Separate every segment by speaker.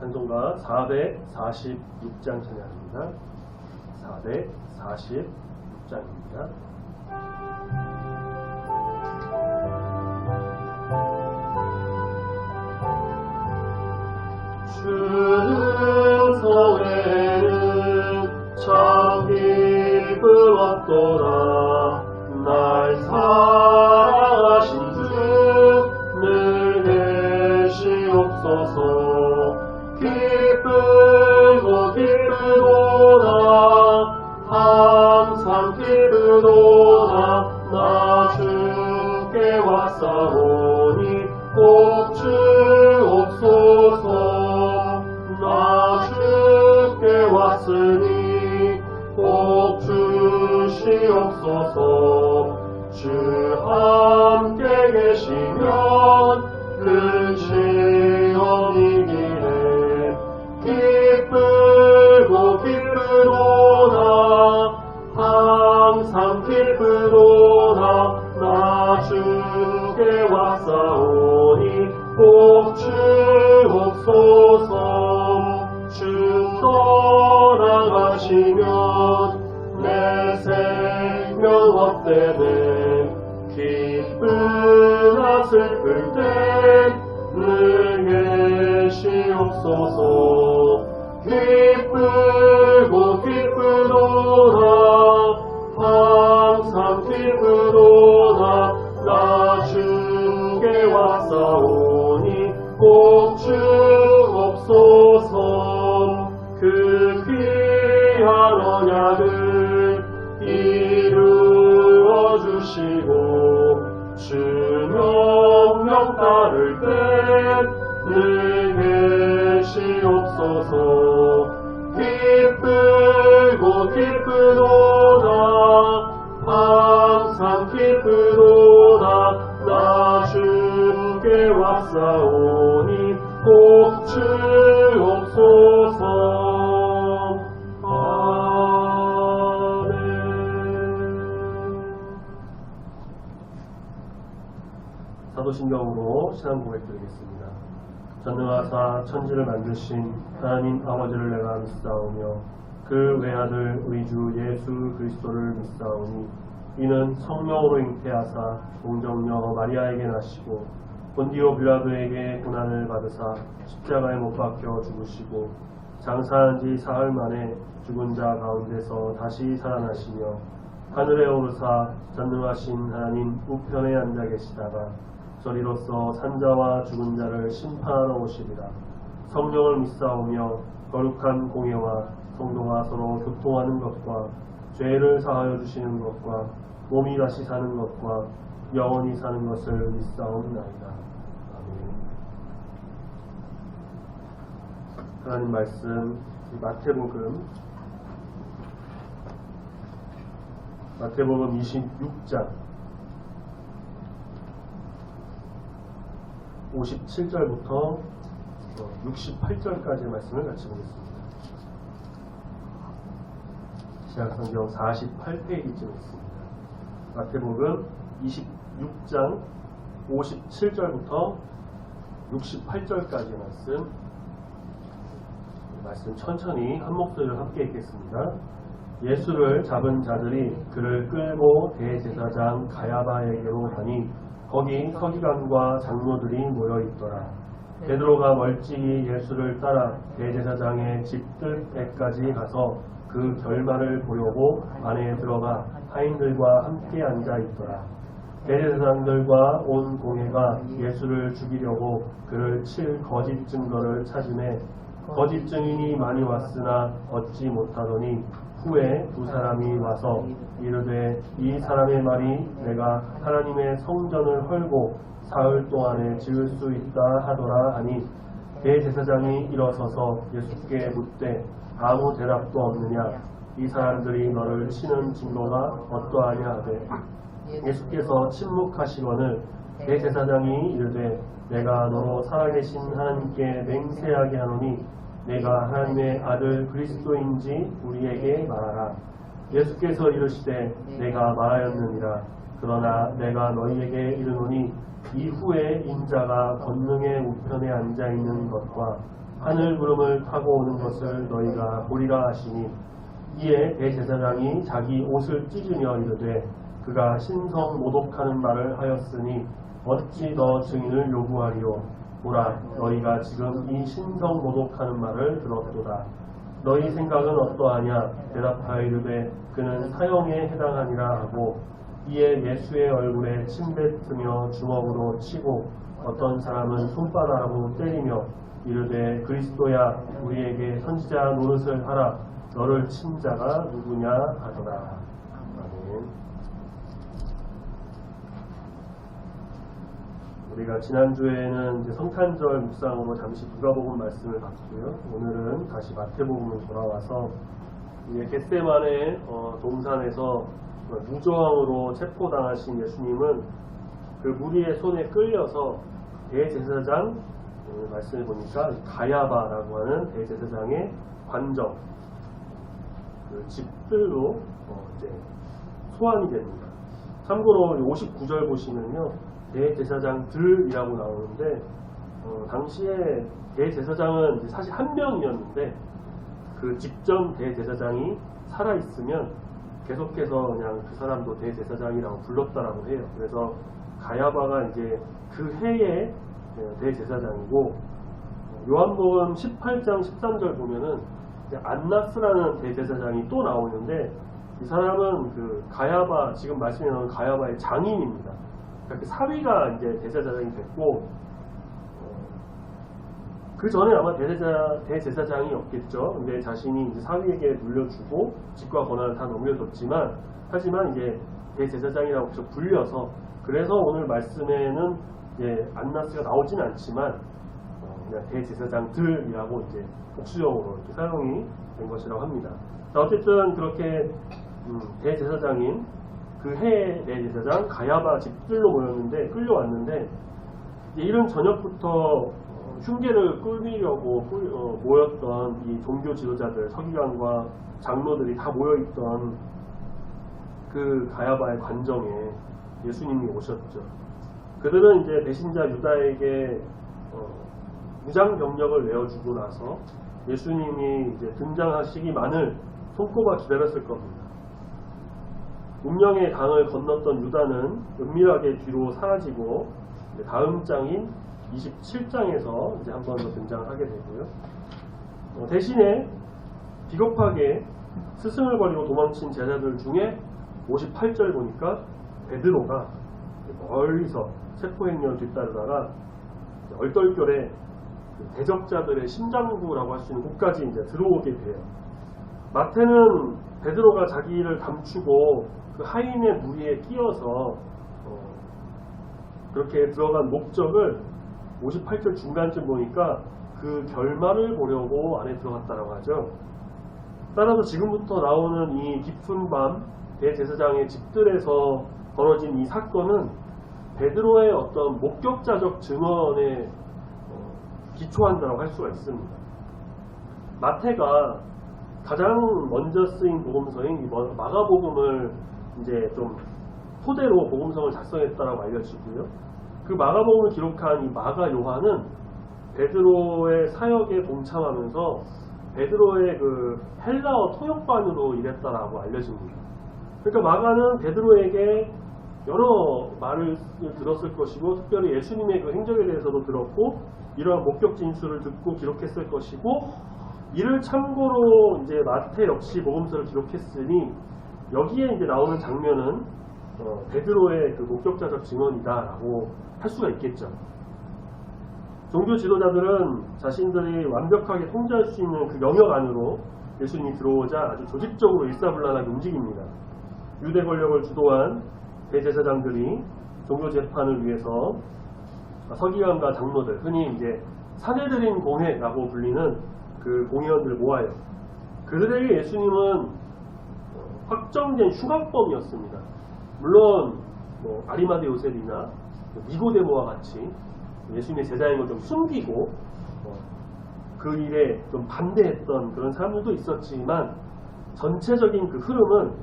Speaker 1: 찬송가 446장 찬양입니다. 446장입니다. 주는 성에는 참 기쁨 없도다. 날 사랑하신 주 늘 계시옵소서. 기쁘고 기쁘도다. 항상 기쁘도다. 나 주께 왔사오니 꼭 주옵소서. 나 주께 왔으니 꼭 주시옵소서. 주 함께 계시면 근심이기에 기쁘고 기쁘도다. 항상 기쁘도다. 나 주께 왔사오니 꼭 주옵소서. 주 떠나가시면 내 생명 헛되네. 기쁘나 슬플 때 늘 계시옵소서. 기쁘고 기쁘도다. 항상 기쁘도다. 나 주께 왔사오니 꼭 주옵소서. 그 귀한 언약을 이루어 주시고 주 명령 따를 때 늘 계시옵소서. 기쁘고 기쁘도다. 항상 기쁘도다. 나 주께 왔사오니 꼭 주옵소서. 사도신경으로 신앙 고백드리겠습니다. 전능하사 천지를 만드신 하나님 아버지를 내가 믿사오며 그 외아들 우리 주 예수 그리스도를 믿사오니 이는 성령으로 잉태하사 동정녀 마리아에게 나시고 본디오 빌라도에게 고난을 받으사 십자가에 못 박혀 죽으시고 장사한 지 사흘 만에 죽은 자 가운데서 다시 살아나시며 하늘에 오르사 전능하신 하나님 우편에 앉아 계시다가 저리로서 산자와 죽은 자를 심판하러 오시리라. 성령을 믿사오며 거룩한 공예와 성도가 서로 교통하는 것과 죄를 사하여 주시는 것과 몸이 다시 사는 것과 영원히 사는 것을 믿사옵나이다. 아멘. 하나님 말씀 마태복음 26장 57절부터 68절까지의 말씀을 같이 보겠습니다. 신약성경 48페이지쯤 있습니다. 마태복음 26장 57절부터 68절까지의 말씀 천천히 한 목소리로 함께 읽겠습니다. 예수를 잡은 자들이 그를 끌고 대제사장 가야바에게로 가니 거기 서기관과 장로들이 모여있더라. 베드로가 멀찍이 예수를 따라 대제사장의 집뜰배까지 가서 그 결말을 보려고 안에 들어가 하인들과 함께 앉아있더라. 대제사장들과 온 공회가 예수를 죽이려고 그를 칠 거짓 증거를 찾으매 거짓 증인이 많이 왔으나 얻지 못하더니 후에 두 사람이 와서 이르되 이 사람의 말이 내가 하나님의 성전을 헐고 사흘 동안에 지을 수 있다 하더라 하니 대제사장이 일어서서 예수께 묻되 아무 대답도 없느냐. 이 사람들이 너를 치는 증거가 어떠하냐 하되 예수께서 침묵하시거늘 대제사장이 이르되 내가 너로 살아계신 하나님께 맹세하게 하노니 내가 하나님의 아들 그리스도인지 우리에게 말하라. 예수께서 이르시되 내가 말하였느니라. 그러나 내가 너희에게 이르노니 이후에 인자가 권능의 우편에 앉아있는 것과 하늘 구름을 타고 오는 것을 너희가 보리라 하시니 이에 대제사장이 자기 옷을 찢으며 이르되 그가 신성 모독하는 말을 하였으니 어찌 너 증인을 요구하리요. 보라, 너희가 지금 이 신성 모독하는 말을 들었도다. 너희 생각은 어떠하냐. 대답하여 이르되 그는 사형에 해당하니라 하고 이에 예수의 얼굴에 침 뱉으며 주먹으로 치고 어떤 사람은 손바닥으로 때리며 이르되 그리스도야 우리에게 선지자 노릇을 하라. 너를 친 자가 누구냐 하더라. 아멘. 우리가 지난주에는 이제 성탄절 묵상으로 잠시 누가복음 말씀을 봤고요. 오늘은 다시 마태복음으로 돌아와서 겟세마네 동산에서 무저항으로 체포당하신 예수님은 그 무리의 손에 끌려서 대제사장 말씀을 보니까 가야바라고 하는 대제사장의 관정 그 집들로 이제 소환이 됩니다. 참고로 59절 보시면요, 대제사장들이라고 나오는데 당시에 대제사장은 이제 사실 한 명이었는데 그 직전 대제사장이 살아 있으면 계속해서 그냥 그 사람도 대제사장이라고 불렀다라고 해요. 그래서 가야바가 이제 그 해의 대제사장이고, 요한복음 18장 13절 보면은 안나스라는 대제사장이 또 나오는데 이 사람은 그 가야바, 지금 말씀에 나온 가야바의 장인입니다. 그러니까 그 사위가 이제 대제사장이 됐고, 그 전에 아마 대제사장이 없겠죠. 근데 자신이 이제 사위에게 물려주고 직과 권한을 다 넘겨줬지만, 하지만 이제 대제사장이라고 계속 불려서, 그래서 오늘 말씀에는 이제 안나스가 나오진 않지만 그냥 대제사장들이라고 이제 복수형으로 이렇게 사용이 된 것이라고 합니다. 자, 어쨌든 그렇게 대제사장인 그 해의 대제사장 가야바 집들로 모였는데, 끌려왔는데 이른 저녁부터 흉계를 끌리려고 모였던 이 종교 지도자들, 서기관과 장로들이 다 모여있던 그 가야바의 관정에 예수님이 오셨죠. 그들은 이제 배신자 유다에게 무장 병력을 내어주고 나서 예수님이 이제 등장하시기만을 손꼽아 기다렸을 겁니다. 운명의 강을 건넜던 유다는 은밀하게 뒤로 사라지고 다음 장인 27장에서 이제 한 번 더 등장하게 되고요. 대신에 비겁하게 스승을 버리고 도망친 제자들 중에 58절 보니까 베드로가 멀리서 체포행렬을 뒤따르다가 얼떨결에 대적자들의 심장부라고 할 수 있는 곳까지 이제 들어오게 돼요. 마태는 베드로가 자기를 감추고 그 하인의 무리에 끼어서 그렇게 들어간 목적을 58절 중간쯤 보니까 그 결말을 보려고 안에 들어갔다라고 하죠. 따라서 지금부터 나오는 이 깊은 밤 대제사장의 집들에서 벌어진 이 사건은 베드로의 어떤 목격자적 증언에 기초한다고 할 수가 있습니다. 마태가 가장 먼저 쓰인 복음서인 마가복음을 이제 좀 토대로 복음성을 작성했다라고 알려지고요. 그 마가복음을 기록한 이 마가 요한은 베드로의 사역에 동참하면서 베드로의 그 헬라어 통역반으로 일했다라고 알려집니다. 그러니까 마가는 베드로에게 여러 말을 들었을 것이고, 특별히 예수님의 그 행적에 대해서도 들었고, 이러한 목격 진술을 듣고 기록했을 것이고, 이를 참고로 이제 마태 역시 복음서를 기록했으니 여기에 이제 나오는 장면은 베드로의 그 목격자적 증언이다라고 할 수가 있겠죠. 종교 지도자들은 자신들이 완벽하게 통제할 수 있는 그 영역 안으로 예수님이 들어오자 아주 조직적으로 일사불란하게 움직입니다. 유대 권력을 주도한 대제사장들이 종교 재판을 위해서 서기관과 장로들, 흔히 이제 사내들인 공회라고 불리는 그 공회원들을 모아요. 그들에게 예수님은 확정된 흉악범이었습니다. 물론 아리마대 요셉이나 니고데모와 같이 예수님의 제자인 걸 좀 숨기고 그 일에 좀 반대했던 그런 사람들도 있었지만, 전체적인 그 흐름은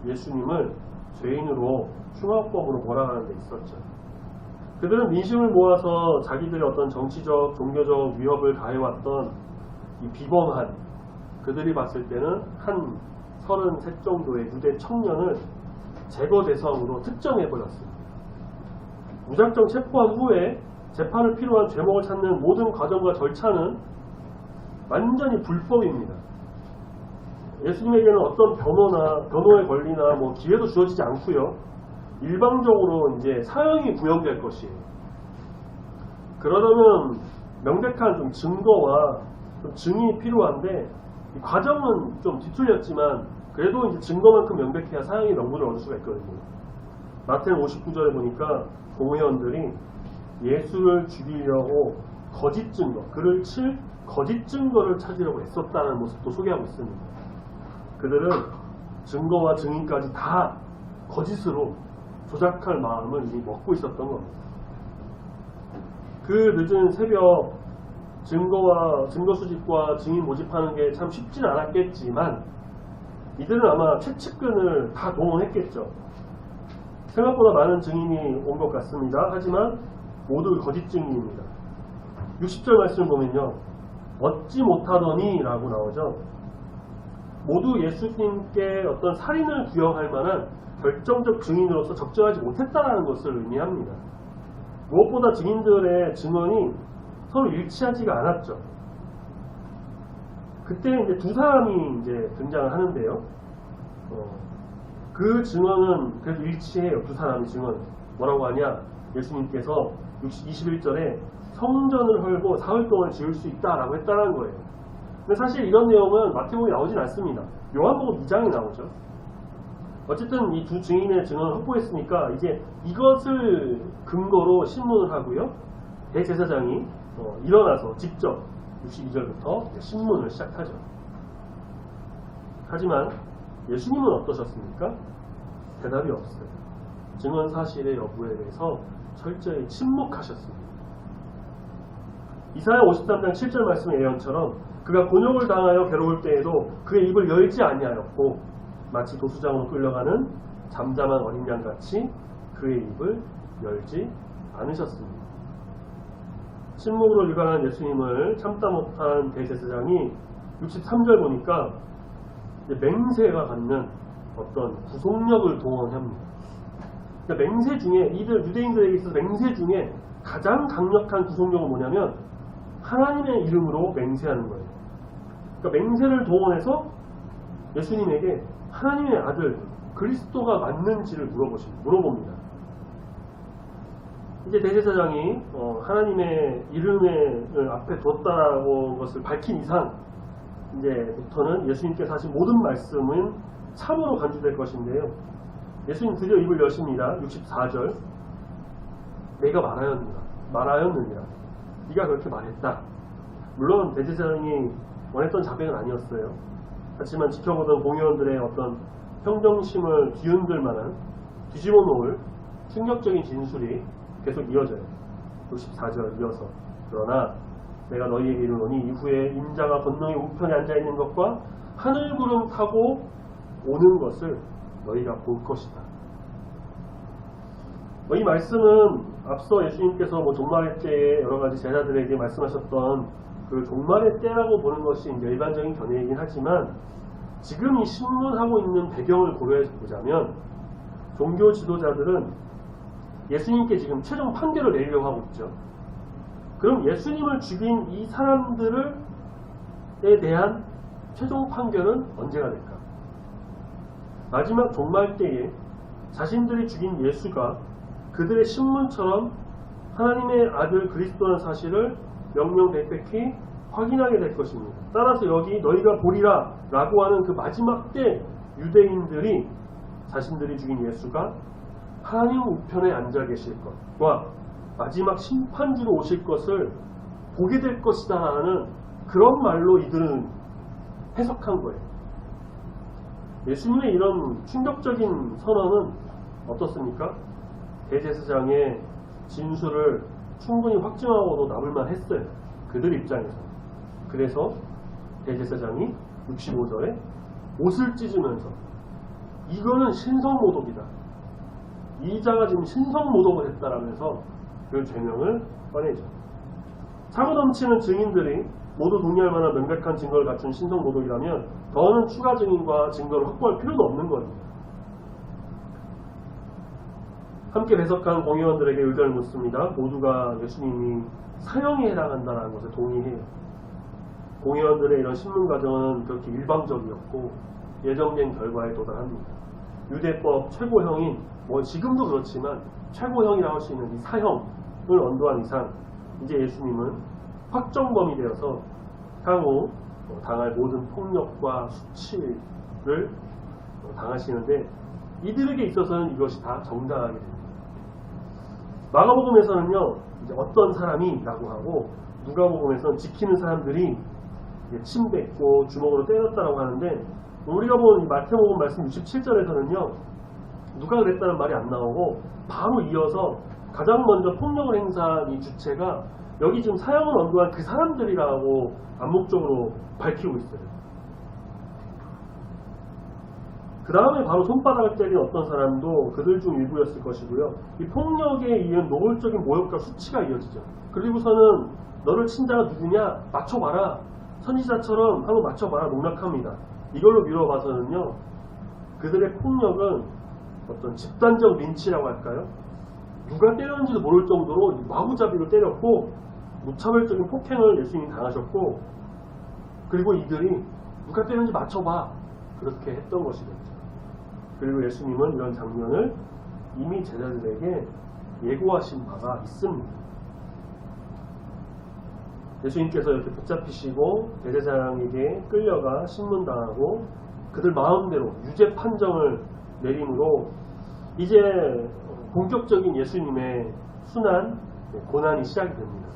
Speaker 1: 예수님을 죄인으로 흉악범으로 몰아가는 데 있었죠. 그들은 민심을 모아서 자기들의 어떤 정치적, 종교적 위협을 가해왔던 이 비범한, 그들이 봤을 때는 한 33 정도의 유대 청년을 제거 대상으로 특정해버렸습니다. 무작정 체포한 후에 재판을 필요한 죄목을 찾는 모든 과정과 절차는 완전히 불법입니다. 예수님에게는 어떤 변호의 권리나 기회도 주어지지 않고요. 일방적으로 이제 사형이 구형될 것이에요. 그러려면 명백한 좀 증거와 좀 증인이 필요한데 이 과정은 좀 뒤틀렸지만 그래도 이제 증거만큼 명백해야 사형의 명분을 얻을 수가 있거든요. 마태는 59절에 보니까 공회원들이 예수를 죽이려고 거짓 증거, 그를 칠 거짓 증거를 찾으려고 애썼다는 모습도 소개하고 있습니다. 그들은 증거와 증인까지 다 거짓으로 조작할 마음을 이미 먹고 있었던 겁니다. 그 늦은 새벽 증거 수집과 증인 모집하는 게 참 쉽진 않았겠지만 이들은 아마 최측근을 다 동원했겠죠. 생각보다 많은 증인이 온 것 같습니다. 하지만 모두 거짓 증인입니다. 60절 말씀을 보면요. 얻지 못하더니 라고 나오죠. 모두 예수님께 어떤 살인을 구형할 만한 결정적 증인으로서 적절하지 못했다는 것을 의미합니다. 무엇보다 증인들의 증언이 서로 일치하지가 않았죠. 그때 이제 두 사람이 이제 등장을 하는데요. 그 증언은 그래도 일치해요. 두 사람의 증언. 뭐라고 하냐? 예수님께서 21절에 성전을 헐고 사흘 동안 지을 수 있다라고 했다는 거예요. 근데 사실 이런 내용은 마태복음에 나오진 않습니다. 요한복음 2장에 나오죠. 어쨌든 이 두 증인의 증언을 확보했으니까 이제 이것을 근거로 신문을 하고요. 대제사장이 일어나서 직접 62절부터 신문을 시작하죠. 하지만 예수님은 어떠셨습니까? 대답이 없어요. 증언 사실의 여부에 대해서 철저히 침묵하셨습니다. 이사야 53장 7절 말씀의 예언처럼 그가 곤욕을 당하여 괴로울 때에도 그의 입을 열지 아니하였고 마치 도수장으로 끌려가는 잠잠한 어린 양같이 그의 입을 열지 않으셨습니다. 침묵으로 일관한 예수님을 참다 못한 대제사장이 63절 보니까 맹세가 갖는 어떤 구속력을 동원합니다. 그러니까 맹세 중에 이들 유대인들에게 있어서 맹세 중에 가장 강력한 구속력은 뭐냐면 하나님의 이름으로 맹세하는 거예요. 그러니까 맹세를 동원해서 예수님에게 하나님의 아들 그리스도가 맞는지를 물어봅니다. 이제 대제사장이 하나님의 이름을 앞에 두었다라고 것을 밝힌 이상 이제부터는 예수님께서 하신 모든 말씀은 참으로 간주될 것인데요. 예수님 드디어 입을 여십니다. 64절 내가 말하였느니라 네가 그렇게 말했다. 물론 대제사장이 원했던 자백은 아니었어요. 하지만 지켜보던 공회원들의 어떤 평정심을 뒤흔들 만한 뒤집어 놓을 충격적인 진술이 계속 이어져요. 64절 이어서 그러나 내가 너희에게 이르노니 이후에 인자가 권능의 우편에 앉아있는 것과 하늘구름 타고 오는 것을 너희가 볼 것이다. 이 말씀은 앞서 예수님께서 종말의 때에 여러가지 제자들에게 말씀하셨던 그 종말의 때라고 보는 것이 이제 일반적인 견해이긴 하지만 지금 이 신문하고 있는 배경을 고려해서 보자면 종교 지도자들은 예수님께 지금 최종 판결을 내리려고 하고 있죠. 그럼 예수님을 죽인 이 사람들에 대한 최종 판결은 언제가 될까? 마지막 종말 때에 자신들이 죽인 예수가 그들의 신문처럼 하나님의 아들 그리스도라는 사실을 명명백백히 확인하게 될 것입니다. 따라서 여기 너희가 보리라 라고 하는 그 마지막 때 유대인들이 자신들이 죽인 예수가 하나님 우편에 앉아 계실 것과 마지막 심판주로 오실 것을 보게 될 것이다 라는 그런 말로 이들은 해석한 거예요. 예수님의 이런 충격적인 선언은 어떻습니까? 대제사장의 진술을 충분히 확증하고도 남을만 했어요. 그들 입장에서. 그래서 대제사장이 65절에 옷을 찢으면서 이거는 신성모독이다. 이 자가 지금 신성모독을 했다라면서 그 죄명을 꺼내죠. 차고 넘치는 증인들이 모두 동의할 만한 명백한 증거를 갖춘 신성모독이라면 더는 추가 증인과 증거를 확보할 필요도 없는 겁니다. 함께 배석한 공의원들에게 의견을 묻습니다. 모두가 예수님이 사형에 해당한다는 것에 동의해요. 공의원들의 이런 신문 과정은 그렇게 일방적이었고 예정된 결과에 도달합니다. 유대법 최고형인 지금도 그렇지만 최고형이라고 할 수 있는 이 사형을 언도한 이상 이제 예수님은 확정범이 되어서 향후 당할 모든 폭력과 수치를 당하시는데 이들에게 있어서는 이것이 다 정당하게 됩니다. 마가복음에서는요 이제 어떤 사람이라고 하고 누가복음에서는 지키는 사람들이 침뱉고 주먹으로 때렸다라고 하는데 우리가 본 마태복음 말씀 67절에서는요 누가 그랬다는 말이 안 나오고 바로 이어서 가장 먼저 폭력을 행사한 이 주체가 여기 지금 사형을 언도한 그 사람들이라고 암묵적으로 밝히고 있어요. 그 다음에 바로 손바닥을 때린 어떤 사람도 그들 중 일부였을 것이고요. 이 폭력에 이은 노골적인 모욕과 수치가 이어지죠. 그리고서는 너를 친 자가 누구냐? 맞춰봐라. 선지자처럼 한번 맞춰봐라. 농락합니다. 이걸로 미뤄봐서는요. 그들의 폭력은 어떤 집단적 린치라고 할까요? 누가 때렸는지도 모를 정도로 마구잡이로 때렸고 무차별적인 폭행을 예수님이 당하셨고 그리고 이들이 누가 때렸는지 맞춰봐. 그렇게 했던 것이겠죠. 그리고 예수님은 이런 장면을 이미 제자들에게 예고하신 바가 있습니다. 예수님께서 이렇게 붙잡히시고 대제사장에게 끌려가 신문당하고 그들 마음대로 유죄 판정을 내림으로 이제 본격적인 예수님의 순환, 고난이 시작이 됩니다.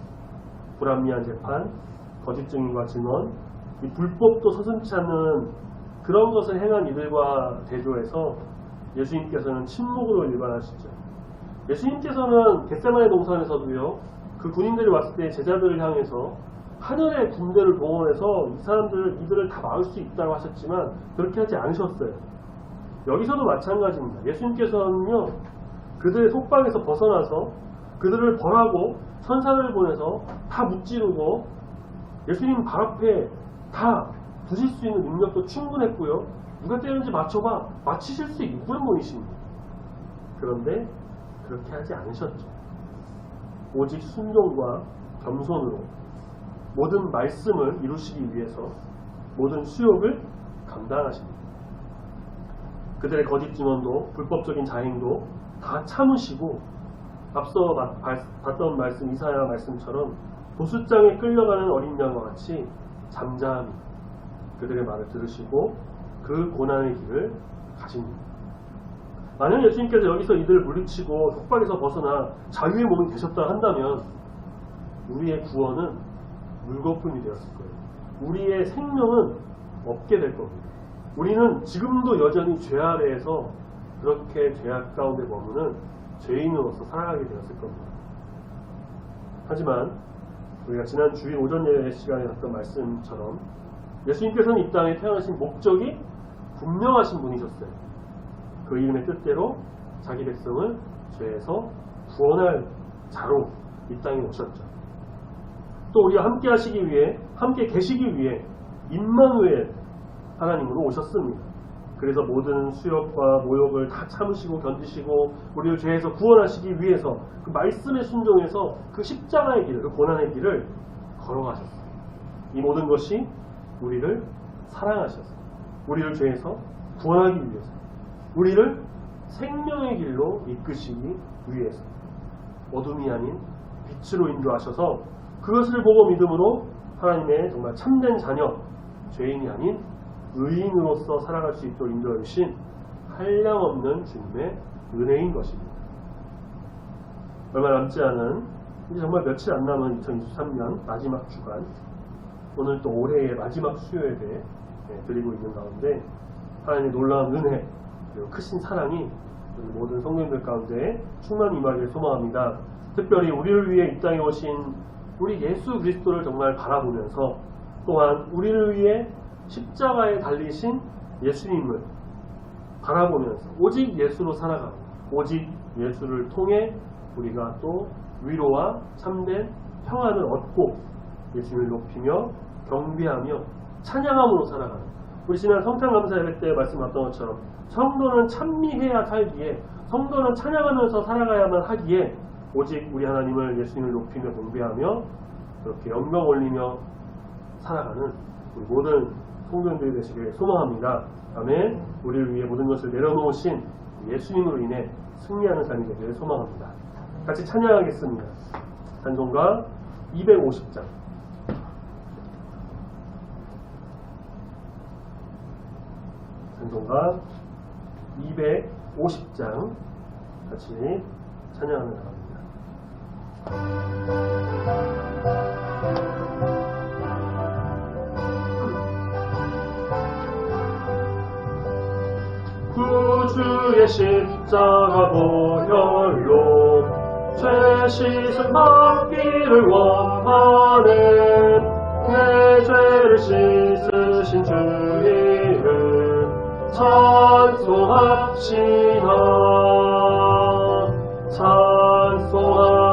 Speaker 1: 불합리한 재판, 거짓 증인과 증언, 이 불법도 서슴지 않는 그런 것을 행한 이들과 대조해서 예수님께서는 침묵으로 일관하시죠. 예수님께서는 겟세마네 동산에서도요. 그 군인들이 왔을 때 제자들을 향해서 하늘의 군대를 동원해서 이들을 다 막을 수 있다고 하셨지만 그렇게 하지 않으셨어요. 여기서도 마찬가지입니다. 예수님께서는요. 그들의 속박에서 벗어나서 그들을 벌하고 천사를 보내서 다 무찌르고 예수님 발 앞에 다 부실 수 있는 능력도 충분했고요. 누가 때렸는지 맞춰봐. 맞히실 수 있는 분이십니다. 그런데 그렇게 하지 않으셨죠. 오직 순종과 겸손으로 모든 말씀을 이루시기 위해서 모든 수욕을 감당하십니다. 그들의 거짓 증언도 불법적인 자행도 다 참으시고 앞서 봤던 말씀 이사야 말씀처럼 도수장에 끌려가는 어린 양과 같이 잠잠히 그들의 말을 들으시고 그 고난의 길을 가십니다. 만약 예수님께서 여기서 이들을 물리치고 속박에서 벗어나 자유의 몸이 되셨다 한다면 우리의 구원은 물거품이 되었을 거예요. 우리의 생명은 없게 될 겁니다. 우리는 지금도 여전히 죄 아래에서 그렇게 죄악 가운데 머무는 죄인으로서 살아가게 되었을 겁니다. 하지만 우리가 지난 주일 오전 예배 시간에 했던 말씀처럼 예수님께서는 이 땅에 태어나신 목적이 분명하신 분이셨어요. 그 이름의 뜻대로 자기 백성을 죄에서 구원할 자로 이 땅에 오셨죠. 또 우리가 함께 하시기 위해, 함께 계시기 위해 임마누엘 하나님으로 오셨습니다. 그래서 모든 수욕과 모욕을 다 참으시고 견디시고 우리를 죄에서 구원하시기 위해서 그 말씀에 순종해서 그 십자가의 길을, 그 고난의 길을 걸어가셨어요. 이 모든 것이 우리를 사랑하셔서 우리를 죄에서 구원하기 위해서 우리를 생명의 길로 이끄시기 위해서 어둠이 아닌 빛으로 인도하셔서 그것을 보고 믿음으로 하나님의 정말 참된 자녀, 죄인이 아닌 의인으로서 살아갈 수 있도록 인도해 주신 한량없는 주님의 은혜인 것입니다. 얼마 남지 않은 이제 정말 며칠 안 남은 2023년 마지막 주간, 오늘 또 올해의 마지막 수요예배 드리고 있는 가운데 하나님의 놀라운 은혜 그리고 크신 사랑이 우리 모든 성도님들 가운데 충만히 임하기를 소망합니다. 특별히 우리를 위해 이 땅에 오신 우리 예수 그리스도를 정말 바라보면서 또한 우리를 위해 십자가에 달리신 예수님을 바라보면서 오직 예수로 살아가고 오직 예수를 통해 우리가 또 위로와 참된 평안을 얻고 예수님을 높이며 경배하며 찬양함으로 살아가는, 우리 지난 성탄감사 예배 때 말씀하셨던 것처럼 성도는 찬미해야 살기에, 성도는 찬양하면서 살아가야만 하기에 오직 우리 하나님을, 예수님을 높이며 경배하며 그렇게 영광 올리며 살아가는 우리 모든 성도님들이 되시길 소망합니다. 아멘. 우리를 위해 모든 것을 내려놓으신 예수님으로 인해 승리하는 삶이 되기를 소망합니다. 같이 찬양하겠습니다. 찬송가 250장. 찬송가 250장 같이 찬양하며 나갑니다. 구주의 십자가 보혈로 죄 씻음 받기를 원하네. 내 죄를 씻으신 주 이름 찬송합시다. 찬송합시다.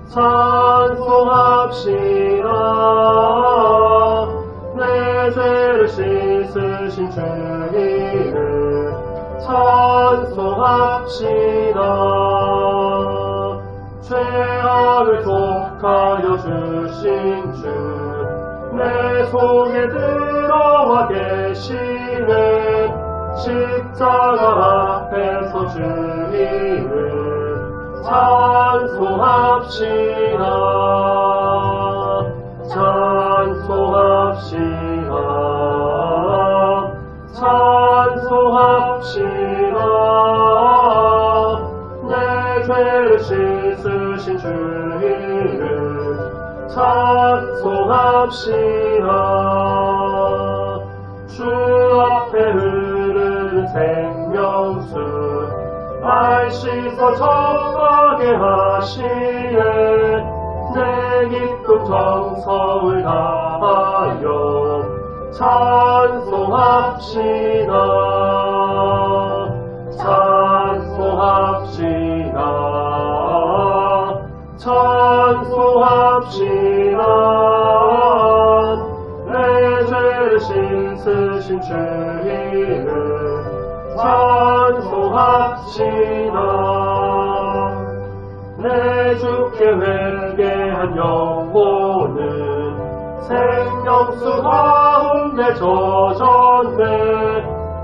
Speaker 1: 찬송합시다. 내 죄를 씻으신 주 이름 찬송합시다. 죄악을 속하여 주신 주 내 속에 들어와 계시네. 십자가 앞에서 주 이름 찬송합시다. 찬송합시다. 찬송합시다. 내 죄를 씻으신 주 이름 찬송합시다. 주 앞에 흐르는 생명수 날 씻어 정하게 하시네. 내 기쁨 정성을 다하여 찬송합시다. 찬송합시다. 찬송합시다. 내 죄를 씻으신 주 이름 찬송합시다. 내 주께 회개한 영혼은 생명수 가운데 젖었네.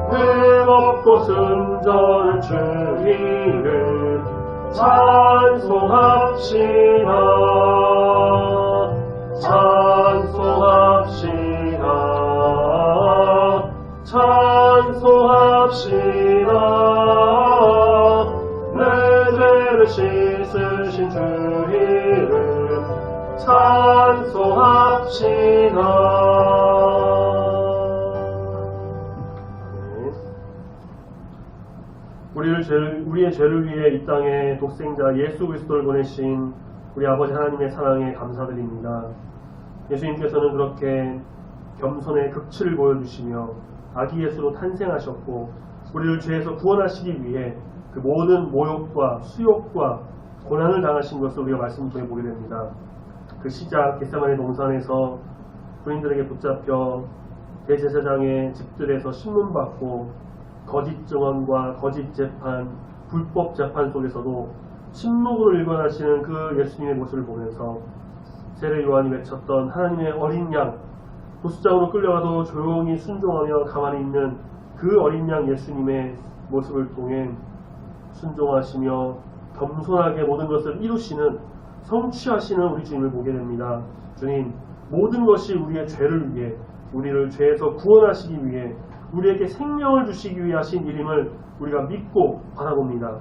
Speaker 1: 흠없고 순전한 주 이름 찬송합시다. 찬송합시다. 찬송합시다. 내 죄를 씻으신 주 이름 찬송합시다. 우리의 죄를 위해 이 땅에 독생자 예수 그리스도를 보내신 우리 아버지 하나님의 사랑에 감사드립니다. 예수님께서는 그렇게 겸손의 극치를 보여주시며 아기 예수로 탄생하셨고 우리를 죄에서 구원하시기 위해 그 모든 모욕과 수욕과 고난을 당하신 것을 우리가 말씀을 통해 보게 됩니다. 그 시작 겟세마네 동산에서 군인들에게 붙잡혀 대제사장의 집들에서 신문받고 거짓 증언과 거짓 재판, 불법 재판 속에서도 침묵으로 일관하시는 그 예수님의 모습을 보면서 세례 요한이 외쳤던 하나님의 어린 양, 도수장으로 끌려가도 조용히 순종하며 가만히 있는 그 어린 양 예수님의 모습을 통해 순종하시며 겸손하게 모든 것을 이루시는, 성취하시는 우리 주님을 보게 됩니다. 주님, 모든 것이 우리의 죄를 위해, 우리를 죄에서 구원하시기 위해, 우리에게 생명을 주시기 위해 하신 일임을 우리가 믿고 바라봅니다.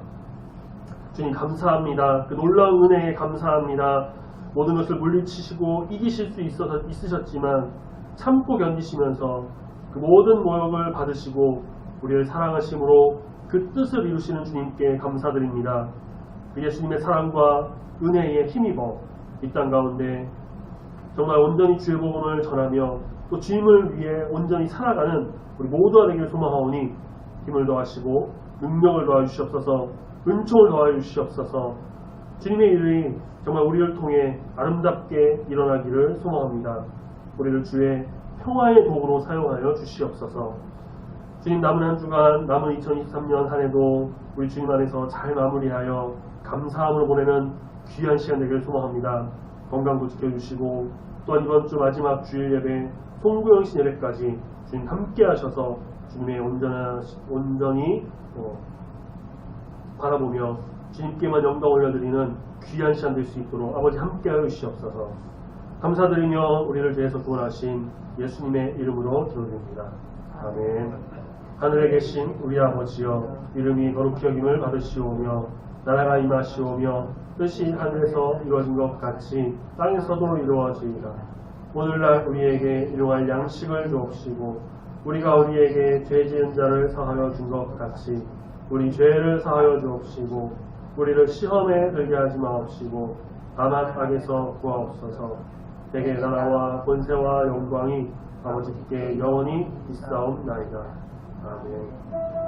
Speaker 1: 주님 감사합니다. 그 놀라운 은혜에 감사합니다. 모든 것을 물리치시고 이기실 수 있으셨지만 참고 견디시면서 그 모든 모욕을 받으시고 우리를 사랑하심으로 그 뜻을 이루시는 주님께 감사드립니다. 그 예수님의 사랑과 은혜에 힘입어 이 땅 가운데 정말 온전히 주의 복음을 전하며 또 주님을 위해 온전히 살아가는 우리 모두가 되기를 소망하오니 힘을 더하시고 능력을 더하여 주시옵소서. 은총을 더하여 주시옵소서. 주님의 일이 정말 우리를 통해 아름답게 일어나기를 소망합니다. 우리를 주의 평화의 도구로 사용하여 주시옵소서. 주님, 남은 한 주간, 남은 2023년 한 해도 우리 주님 안에서 잘 마무리하여 감사함으로 보내는 귀한 시간 되기를 소망합니다. 건강도 지켜주시고 또한 이번 주 마지막 주일 예배, 송구영신 예배까지 주님 함께 하셔서 주님의 온전히 바라보며 주님께만 영광 올려드리는 귀한 시간 될 수 있도록 아버지 함께하여 주시옵소서. 감사드리며 우리를 위해서 구원하신 예수님의 이름으로 기도드립니다. 아멘. 하늘에 계신 우리 아버지여, 이름이 거룩히 여김을 받으시오며 나라가 임하시오며 뜻이 하늘에서 이루어진 것 같이 땅에서도 이루어지이다. 오늘날 우리에게 일용할 양식을 주옵시고 우리가 우리에게 죄 지은 자를 사하여 준 것 같이 우리 죄를 사하여 주옵시고 우리를 시험에 들게 하지 마옵시고 다만 악에서 구하옵소서. 내게 나라와 권세와 영광이 아버지께 영원히 있사옵나이다. 아멘.